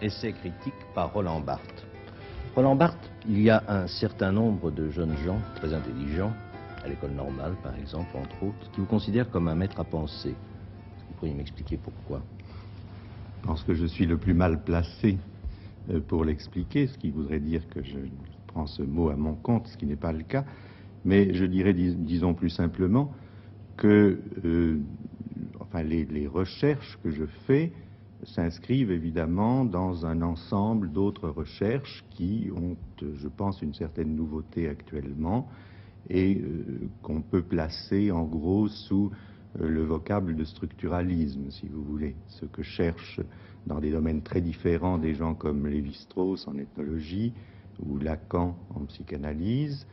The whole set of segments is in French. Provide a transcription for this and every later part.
Essai critique par Roland Barthes. Roland Barthes, il y a un certain nombre de jeunes gens très intelligents, à l'école normale par exemple, entre autres, qui vous considèrent comme un maître à penser. Vous pourriez m'expliquer pourquoi? Je pense que je suis le plus mal placé pour l'expliquer, ce qui voudrait dire que je prends ce mot à mon compte, ce qui n'est pas le cas. Mais je dirais, disons plus simplement, que les recherches que je fais s'inscrivent évidemment dans un ensemble d'autres recherches qui ont, je pense, une certaine nouveauté actuellement et qu'on peut placer en gros sous le vocable de structuralisme, si vous voulez. Ce que cherchent dans des domaines très différents des gens comme Lévi-Strauss en ethnologie ou Lacan en psychanalyse,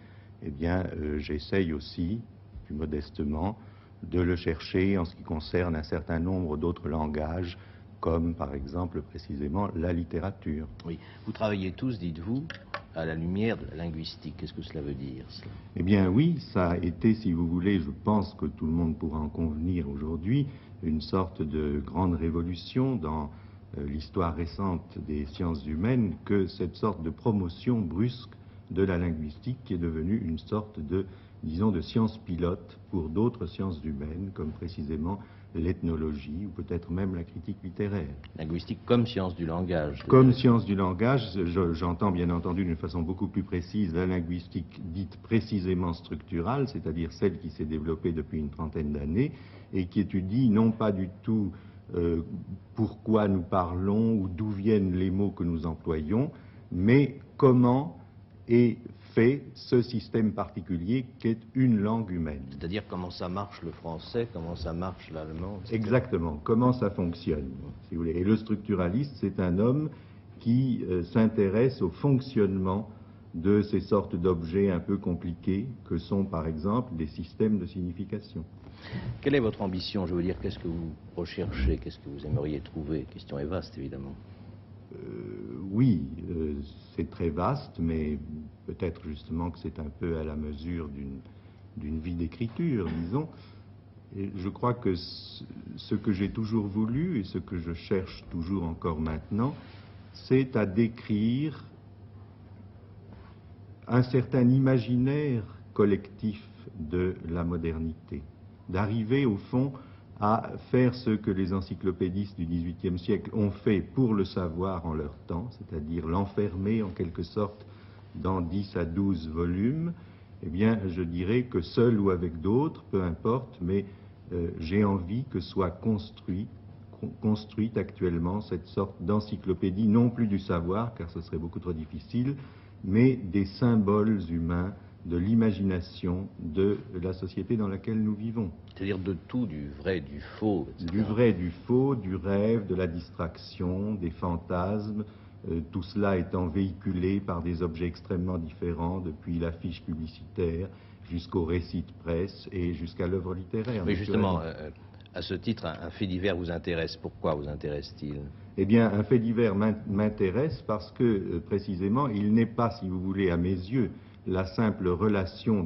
eh bien, j'essaye aussi, plus modestement, de le chercher en ce qui concerne un certain nombre d'autres langages, comme par exemple précisément la littérature. Oui, vous travaillez tous, dites-vous, à la lumière de la linguistique. Qu'est-ce que cela veut dire, cela? Eh bien oui, ça a été, si vous voulez, je pense que tout le monde pourra en convenir aujourd'hui, une sorte de grande révolution dans l'histoire récente des sciences humaines, que cette sorte de promotion brusque de la linguistique qui est devenue une sorte de, disons, de science pilote pour d'autres sciences humaines, comme précisément l'ethnologie ou peut-être même la critique littéraire. Linguistique comme science du langage. Comme science du langage, j'entends bien entendu d'une façon beaucoup plus précise la linguistique dite précisément structurale, c'est-à-dire celle qui s'est développée depuis une trentaine d'années et qui étudie non pas du tout pourquoi nous parlons ou d'où viennent les mots que nous employons, mais comment est fait ce système particulier qu'est une langue humaine. C'est-à-dire comment ça marche le français, comment ça marche l'allemand, etc. Exactement, comment ça fonctionne, si vous voulez. Et le structuraliste, c'est un homme qui s'intéresse au fonctionnement de ces sortes d'objets un peu compliqués que sont par exemple des systèmes de signification. Quelle est votre ambition? Je veux dire, qu'est-ce que vous recherchez, qu'est-ce que vous aimeriez trouver? La question est vaste, évidemment. Oui, c'est très vaste, mais peut-être justement que c'est un peu à la mesure d'une vie d'écriture, disons. Et je crois que ce que j'ai toujours voulu et ce que je cherche toujours encore maintenant, c'est à décrire un certain imaginaire collectif de la modernité, d'arriver au fond à faire ce que les encyclopédistes du XVIIIe siècle ont fait pour le savoir en leur temps, c'est-à-dire l'enfermer en quelque sorte dans 10 à 12 volumes. Eh bien, je dirais que seul ou avec d'autres, peu importe, mais j'ai envie que soit construite actuellement cette sorte d'encyclopédie, non plus du savoir, car ce serait beaucoup trop difficile, mais des symboles humains, de l'imagination de la société dans laquelle nous vivons. C'est-à-dire de tout, du vrai, du faux, etc. Du vrai, du faux, du rêve, de la distraction, des fantasmes, tout cela étant véhiculé par des objets extrêmement différents, depuis l'affiche publicitaire jusqu'au récit de presse et jusqu'à l'œuvre littéraire. Mais justement, à ce titre, un fait divers vous intéresse. Pourquoi vous intéresse-t-il? Eh bien, un fait divers m'intéresse parce que, précisément, il n'est pas, si vous voulez, à mes yeux, la simple relation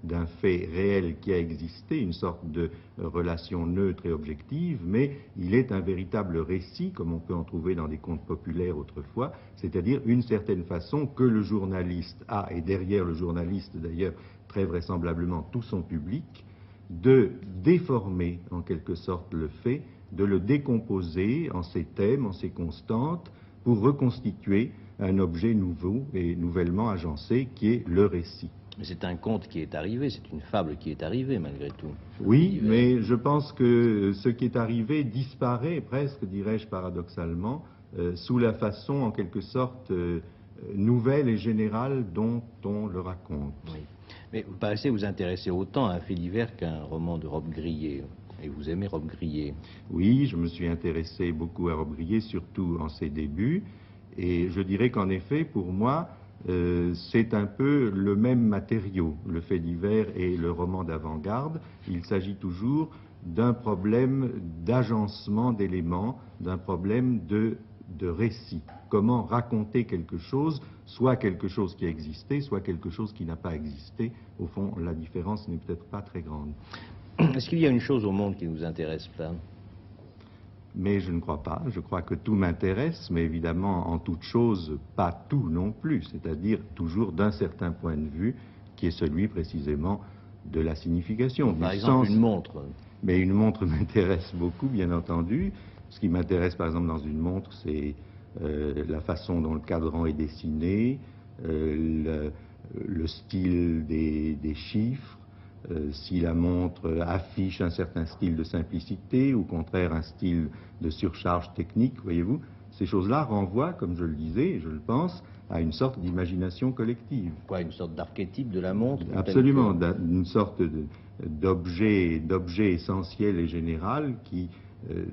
d'un fait réel qui a existé, une sorte de relation neutre et objective, mais il est un véritable récit, comme on peut en trouver dans des contes populaires autrefois, c'est-à-dire une certaine façon que le journaliste a, et derrière le journaliste d'ailleurs très vraisemblablement tout son public, de déformer en quelque sorte le fait, de le décomposer en ses thèmes, en ses constantes, pour reconstituer un objet nouveau et nouvellement agencé qui est le récit. Mais c'est un conte qui est arrivé, c'est une fable qui est arrivée malgré tout. Oui, mais je pense que ce qui est arrivé disparaît presque, dirais-je paradoxalement, sous la façon en quelque sorte nouvelle et générale dont on le raconte. Oui. Mais vous paraissez vous intéresser autant à un fait divers qu'à un roman de Robbe-Grillet. Et vous aimez Robbe-Grillet? Oui, je me suis intéressé beaucoup à Robbe-Grillet, surtout en ses débuts. Et je dirais qu'en effet, pour moi, c'est un peu le même matériau, le fait divers et le roman d'avant-garde. Il s'agit toujours d'un problème d'agencement d'éléments, d'un problème de récit. Comment raconter quelque chose, soit quelque chose qui a existé, soit quelque chose qui n'a pas existé. Au fond, la différence n'est peut-être pas très grande. Est-ce qu'il y a une chose au monde qui ne vous intéresse pas? mais je ne crois pas. Je crois que tout m'intéresse, mais évidemment, en toute chose, pas tout non plus, c'est-à-dire toujours d'un certain point de vue, qui est celui précisément de la signification. Par exemple, une montre. Mais une montre m'intéresse beaucoup, bien entendu. Ce qui m'intéresse, par exemple, dans une montre, c'est la façon dont le cadran est dessiné, le style des chiffres, si la montre affiche un certain style de simplicité, ou au contraire un style de surcharge technique, voyez-vous. Ces choses-là renvoient, comme je le disais, et je le pense, à une sorte d'imagination collective. Quoi, une sorte d'archétype de la montre? Absolument, une sorte d'objet essentiel et général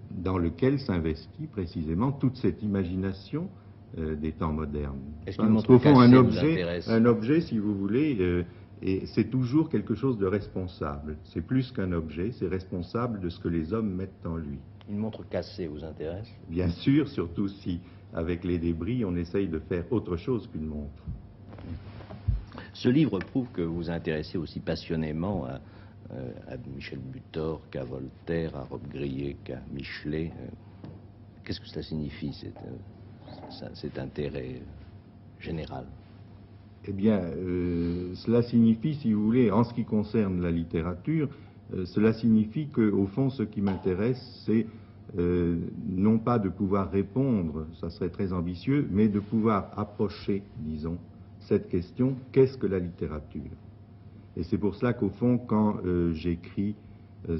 dans lequel s'investit précisément toute cette imagination des temps modernes. Est-ce qu'une montre Au fond, cassée vous intéresse? un objet, si vous voulez, et c'est toujours quelque chose de responsable. C'est plus qu'un objet, c'est responsable de ce que les hommes mettent en lui. Une montre cassée vous intéresse? Bien sûr, surtout si, avec les débris, on essaye de faire autre chose qu'une montre. Ce livre prouve que vous vous intéressez aussi passionnément à Michel Butor qu'à Voltaire, à Robe Grillet, qu'à Michelet. Qu'est-ce que cela signifie, cet intérêt général? Eh bien, cela signifie, si vous voulez, en ce qui concerne la littérature, cela signifie qu'au fond, ce qui m'intéresse, c'est non pas de pouvoir répondre, ça serait très ambitieux, mais de pouvoir approcher, disons, cette question, qu'est-ce que la littérature? Et c'est pour cela qu'au fond, quand j'écris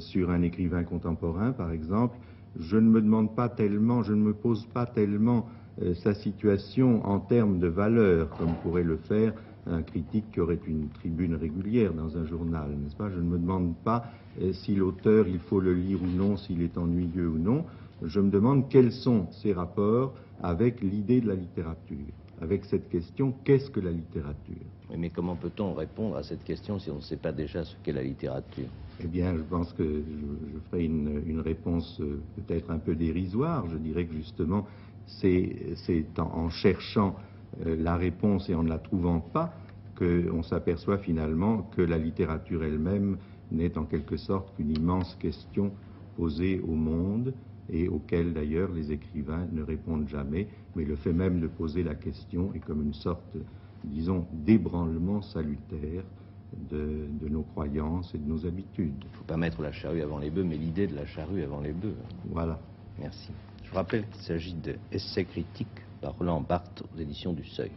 sur un écrivain contemporain, par exemple, je ne me demande pas tellement, je ne me pose pas tellement sa situation en termes de valeur, comme pourrait le faire un critique qui aurait une tribune régulière dans un journal, n'est-ce pas? Je ne me demande pas si l'auteur, il faut le lire ou non, s'il est ennuyeux ou non. Je me demande quels sont ses rapports avec l'idée de la littérature, avec cette question, qu'est-ce que la littérature? Oui, mais comment peut-on répondre à cette question si on ne sait pas déjà ce qu'est la littérature? Eh bien, je pense que je ferai une réponse peut-être un peu dérisoire. Je dirais que justement, c'est en cherchant la réponse et en ne la trouvant pas qu'on s'aperçoit finalement que la littérature elle-même n'est en quelque sorte qu'une immense question posée au monde et auquel d'ailleurs les écrivains ne répondent jamais, mais le fait même de poser la question est comme une sorte, disons, d'ébranlement salutaire de nos croyances et de nos habitudes. Il ne faut pas mettre la charrue avant les bœufs, mais l'idée de la charrue avant les bœufs. Voilà. Merci. Je rappelle qu'il s'agit d'Essais critiques par Roland Barthes aux éditions du Seuil.